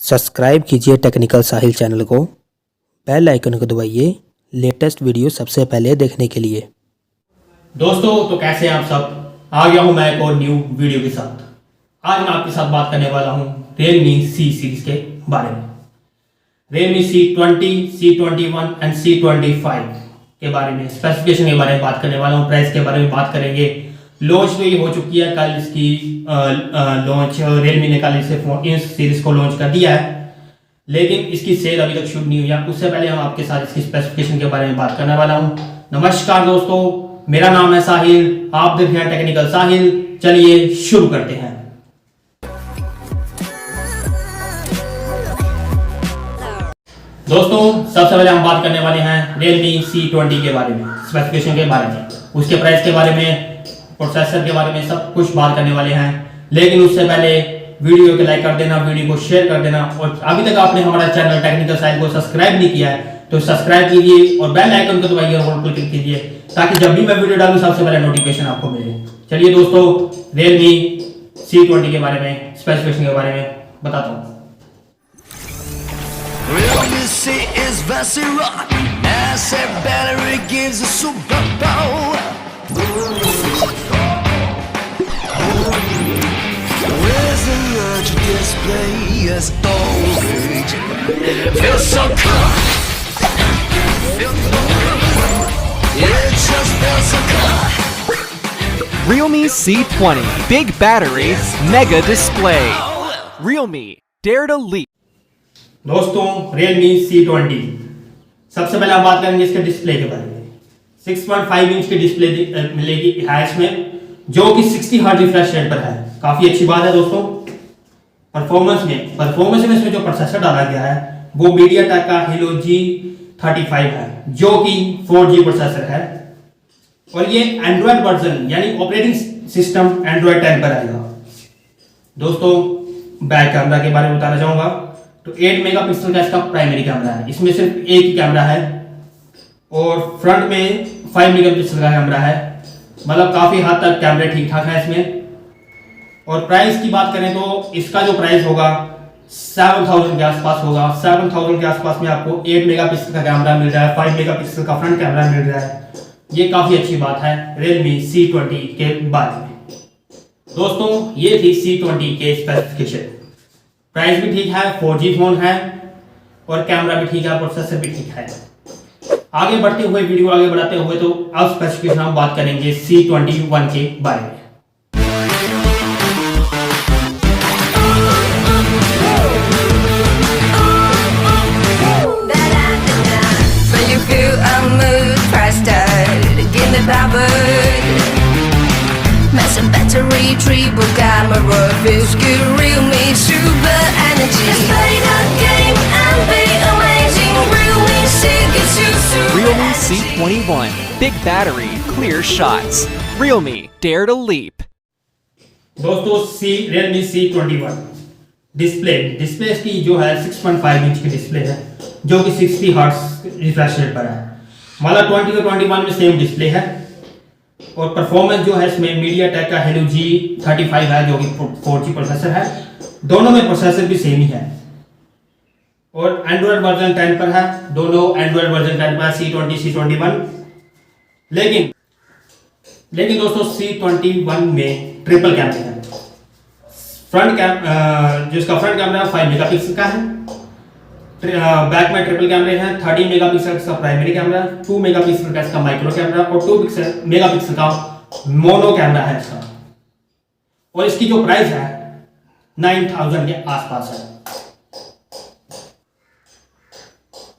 Subscribe कीजिए technical साहिल channel को, bell icon को दबाइए लेटेस्ट वीडियो सबसे पहले देखने के लिए। दोस्तों तो कैसे हैं आप सब। आ गया हूं मैं एक और न्यू वीडियो के साथ। आज मैं आपके साथ बात करने वाला हूं Realme C सीरीज के बारे में। Realme C20, C21 and C25 के बारे में, स्पेसिफिकेशन के बारे में बात करने वाला हूं, प्राइस के बारे में बात करेंगे। लॉन्च तो ये हो चुकी है, कल इसकी लॉन्च Realme ने कल इस सीरीज को लॉन्च कर दिया है, लेकिन इसकी सेल अभी तक शुरू नहीं हुई है। उससे पहले हम आपके साथ इसकी स्पेसिफिकेशन के बारे में बात करने वाला हूं। नमस्कार दोस्तों, मेरा नाम है साहिल, आप देख रहे हैं टेक्निकल साहिल। चलिए शुरू करते हैं। दोस्तों सबसे पहले हम बात करने वाले हैं Realme C20 के बारे में, स्पेसिफिकेशन के बारे में, उसके प्राइस के बारे में, प्रोसेसर के बारे में, सब कुछ बात करने वाले हैं। लेकिन उससे पहले वीडियो को लाइक कर देना, वीडियो को शेयर कर देना, और अभी तक आपने हमारा चैनल टेक्निकल साइड को सब्सक्राइब नहीं किया है तो सब्सक्राइब कीजिए और बेल आइकन को दबाइए और ऑल पर क्लिक कीजिए ताकि जब भी मैं वीडियो डालूं सबसे पहले नोटिफिकेशन आपको मिले। चलिए दोस्तों, Realme C20 के बारे में, स्पेसिफिकेशन के बारे में बताता हूँ। Realme C is versatile, massive battery gives a superpower. Where's the large display as always? Feels so cool. It just feels so cool. Realme C20, big battery, mega display. Realme, dare to leap. दोस्तों Realme C20, सबसे पहले हम बात करेंगे इसके display के बारे में। 6.5 इंच की डिस्प्ले मिलेगी है इसमें, जो कि 60 हर्ट्ज रिफ्रेश रेट पर है। काफी अच्छी बात है दोस्तों। परफॉर्मेंस में इसमें जो प्रोसेसर डाला गया है वो MediaTek का Helio G35 है, जो कि 4G प्रोसेसर है, और ये एंड्रॉइड वर्जन यानी ऑपरेटिंग सिस्टम एंड्रॉइड 10 पर आएगा। दोस्तों बैक कैमरा के बारे में बताना चाहूंगा तो 8 मेगापिक्सल का इसका प्राइमरी कैमरा है, इसमें सिर्फ एक ही कैमरा है, और फ्रंट में 5 मेगापिक्सल का कैमरा है। मतलब काफी हद तक कैमरे ठीक ठाक है इसमें। और प्राइस की बात करें तो इसका जो प्राइस होगा 7000 के आसपास होगा। 7000 के आसपास में आपको 8 मेगापिक्सल का कैमरा मिल रहा है, 5 मेगापिक्सल का फ्रंट कैमरा मिल रहा है। ये काफी अच्छी बात है Realme C20 के बारे में। दोस्तों ये थी C20 के स्पेसिफिकेशन। प्राइस भी ठीक है, 4G फोन है, और कैमरा भी ठीक है, प्रोसेसर भी ठीक है। आगे बढ़ते हुए, वीडियो आगे बढ़ाते हुए, तो अब स्पेसिफिकेशन हम बात करेंगे C21 के बारे में। Massive battery, triple camera, feels good, Realme super energy. Let's play that game and be amazing. Realme C gets you super Realme energy. C21, big battery, clear shots. Realme, dare to leap. दोस्तों Realme C21 display इसकी जो है 6.5 inch की display है, जो कि 60 hertz refresh rate पर है। मतलब 20 और 21 में सेम डिस्प्ले है, और परफॉर्मेंस जो है इसमें MediaTek का Helio G35 है, जो कि 4G प्रोसेसर है। दोनों में प्रोसेसर भी सेम ही है, और एंड्रॉइड वर्जन 10 पर है। दोनों एंड्रॉइड वर्जन 10 पर है, C20 C21। लेकिन दोस्तों C21 में ट्रिपल कैमरे हैं। जिसका फ्रंट कैमरा 5 मेगापिक्सल का है, बैक में ट्रिपल कैमरे हैं। 30 मेगापिक्सल का प्राइमरी कैमरा, 2 मेगापिक्सल का इसका माइक्रो कैमरा, और 2 मेगापिक्सल का मोनो कैमरा है इसका। और इसकी जो प्राइस है 9000 के आसपास है।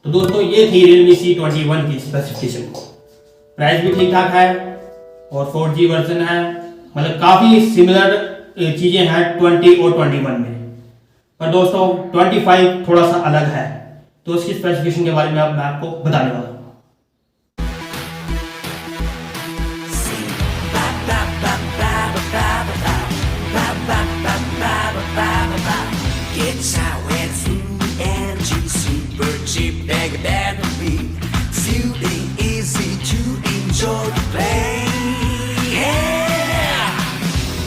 तो दोस्तों ये थी Realme C21 की स्पेसिफिकेशन। प्राइस भी ठीक ठाक है, और 4G वर्जन है। मतलब काफी सिमिलर चीजें हैं 20 और 21 में। पर दोस्तों 25 थोड़ा सा अलग है, तो इसकी स्पेसिफिकेशन के बारे में अब मैं आपको बताने वाला हूँ। It's how it's energy, super cheap, big battery, feeling easy to enjoy the play. Yeah,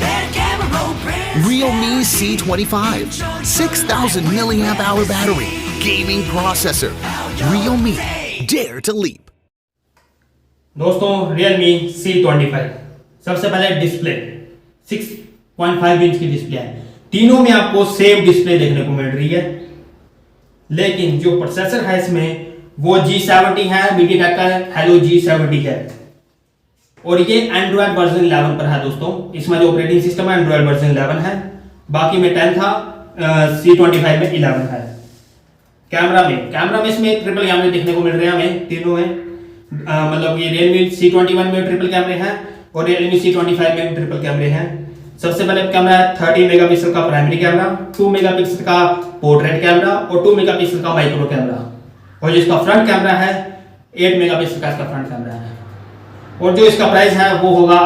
that camera brand. Realme C25, 6,000 milliamp hour battery, gaming processor. Realme, dare to leap. दोस्तों Realme C25 सबसे पहले display 6.5 inch की display है। तीनों में आपको same display देखने को मिल रही है, लेकिन जो प्रोसेसर है इसमें वो G70 है, मीडियाटेक का Helio G70 है और ये एंड्रॉयड वर्जन 11 पर है दोस्तों। इसमें जो ऑपरेटिंग सिस्टम है एंड्रॉयड वर्जन 11 है, बाकी में 10 था, C25 में 11 है। कैमरा में इसमें ट्रिपल कैमरे देखने को मिल रहे हैं हमें तीनों में, मतलब ये Realme C21 में ट्रिपल कैमरे हैं और Realme C25 में ट्रिपल कैमरे हैं। सबसे पहले कैमरा है 30 मेगापिक्सल का प्राइमरी कैमरा, 2 मेगापिक्सल का पोर्ट्रेट कैमरा और 2 मेगापिक्सल का माइक्रो कैमरा, और जो इसका फ्रंट कैमरा है 8 मेगापिक्सल का इसका फ्रंट कैमरा है। और जो इसका प्राइस है वो होगा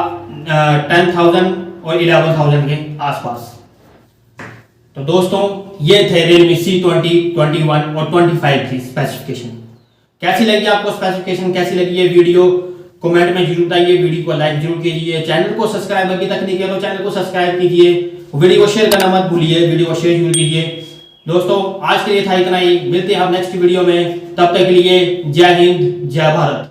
10,000 और 11,000 के आसपास। तो दोस्तों ये थे Realme C20, 21 और 25 की स्पेसिफिकेशन। कैसी लगी आपको स्पेसिफिकेशन, कैसी लगी ये वीडियो, कमेंट में जरूर बताइए। वीडियो को लाइक जरूर कीजिए, चैनल को सब्सक्राइब अभी तक नहीं किया तो चैनल को सब्सक्राइब कीजिए, वीडियो को शेयर करना मत भूलिए, वीडियो को शेयर जरूर कीजिए। दोस्तों आज के लिए था इतना ही, मिलते हैं आप नेक्स्ट वीडियो में, तब तक के लिए जय हिंद जय भारत।